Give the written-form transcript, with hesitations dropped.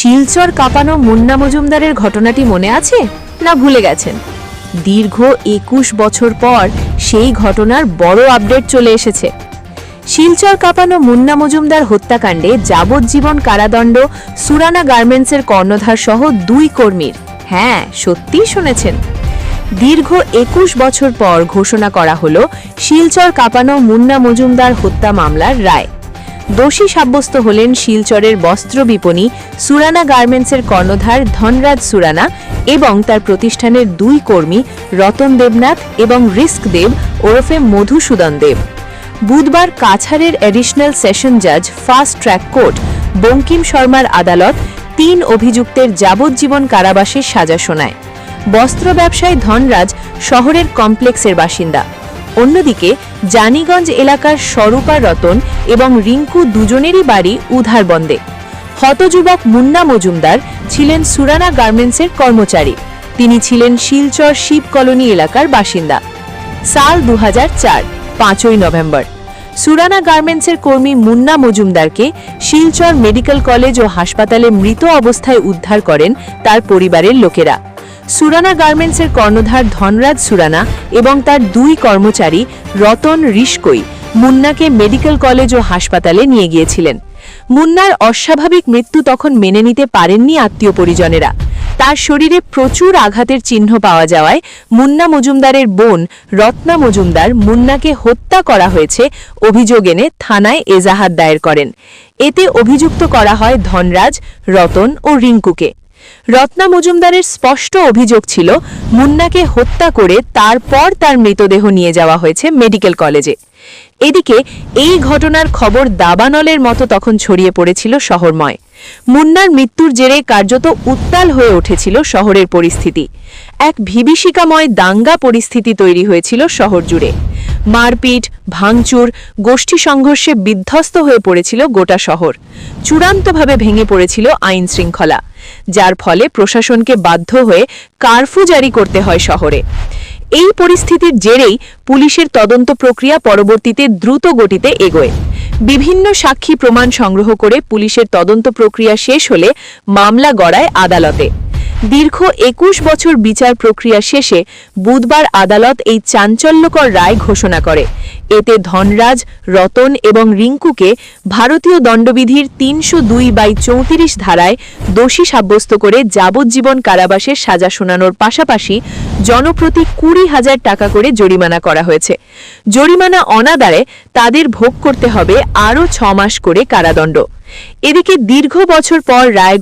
শিলচর কাঁপানো মুন্না মজুমদারের ঘটনাটি মনে আছে না ভুলে গেছেন? দীর্ঘ ২১ বছর পর সেই ঘটনার বড় আপডেট চলে এসেছে। শিলচর কাঁপানো মুন্না মজুমদার হত্যাকাণ্ডে যাবজ্জীবন কারাদণ্ড সুরানা গার্মেন্টসের কর্ণধার সহ ২ কর্মীর। হ্যাঁ, সত্যিই শুনেছেন। দীর্ঘ ২১ বছর পর ঘোষণা করা হলো শিলচর কাঁপানো মুন্না মজুমদার হত্যা মামলার রায়। দোষী সাব্যস্ত হলেন শিলচরের বস্ত্র বিপণী সুরানা গার্মেন্টসের কর্ণধার ধনরাজ সুরানা এবং তার প্রতিষ্ঠানের ২ কর্মী রতন দেবনাথ এবং রিস্ক দেব ওরফে মধুসূদন দেব। বুধবার কাছাড়ের অ্যাডিশনাল সেশন জাজ ফাস্ট ট্র্যাক কোর্ট বঙ্কিম শর্মার আদালত ৩ অভিযুক্তের যাবজ্জীবন কারাবাসের সাজা শোনায়। বস্ত্র ব্যবসায়ী ধনরাজ শহরের কমপ্লেক্সের বাসিন্দা। অন্যদিকে জানিগঞ্জ এলাকার স্বরূপা রতন এবং রিঙ্কু দুজনেরই বাড়ি উধারবন্দে। হতযুবক মুন্না মজুমদার ছিলেন সুরানা গার্মেন্টসের কর্মচারী। তিনি ছিলেন শিলচর শিব কলোনি এলাকার বাসিন্দা। সাল ২০০৪ ৫ই নভেম্বর সুরানা গার্মেন্টসের কর্মী মুন্না মজুমদারকে শিলচর মেডিকেল কলেজ ও হাসপাতালে মৃত অবস্থায় উদ্ধার করেন তার পরিবারের লোকেরা। সুরানা গার্মেন্টসের কর্ণধার ধনরাজ সুরানা এবং তার ২ কর্মচারী রতন রিস্কই মুন্নাকে মেডিকেল কলেজ ও হাসপাতালে নিয়ে গিয়েছিলেন। মুন্নার অস্বাভাবিক মৃত্যু তখন মেনে নিতে পারেননি আত্মীয় পরিজনেরা। তার শরীরে প্রচুর আঘাতের চিহ্ন পাওয়া যাওয়ায় মুন্না মজুমদারের বোন রত্না মজুমদার মুন্নাকে হত্যা করা হয়েছে অভিযোগ এনে থানায় এজাহার দায়ের করেন। এতে অভিযুক্ত করা হয় ধনরাজ, রতন ও রিঙ্কুকে। রত্না মজুমদারের স্পষ্ট অভিযোগ ছিল মুন্নাকে হত্যা করে তারপর তার মৃতদেহ নিয়ে যাওয়া হয়েছে মেডিকেল কলেজে। এদিকে এই ঘটনার খবর দাবানলের মতো তখন ছড়িয়ে পড়েছিল শহরময়। মুন্নার মৃত্যুর জেরে কার্যত উত্তাল হয়ে উঠেছিল শহরের পরিস্থিতি। এক বিভীষিকাময় দাঙ্গা পরিস্থিতি তৈরি হয়েছিল শহর জুড়ে। মারপিট, ভাঙচুর, গোষ্ঠী সংঘর্ষে বিধ্বস্ত হয়ে পড়েছিল গোটা শহর। চূড়ান্তভাবে ভেঙে পড়েছিল আইন শৃঙ্খলা, যার ফলে প্রশাসনকে বাধ্য হয়ে কারফিউ জারি করতে হয় শহরে। এই পরিস্থিতির জেরেই পুলিশের তদন্ত প্রক্রিয়া পরবর্তীতে দ্রুত গতিতে এগোয়। বিভিন্ন সাক্ষী প্রমাণ সংগ্রহ করে পুলিশের তদন্ত প্রক্রিয়া শেষ হলে মামলা গড়ায় আদালতে। দীর্ঘ ২১ বছর বিচার প্রক্রিয়া শেষে বুধবার আদালত এই চাঞ্চল্যকর রায় ঘোষণা করে। এতে ধনরাজ, রতন এবং রিঙ্কুকে ভারতীয় দণ্ডবিধির ৩০২/৩৪ ধারায় দোষী সাব্যস্ত করে যাবজ্জীবন কারাবাসের সাজা শোনানোর পাশাপাশি জনপ্রতি ২০,০০০ টাকা করে জরিমানা করা হয়েছে। জরিমানা অনাদায়ে তাদের ভোগ করতে হবে আরও ৬ মাস করে কারাদণ্ড। এদিকে দীর্ঘ বছর পর রায়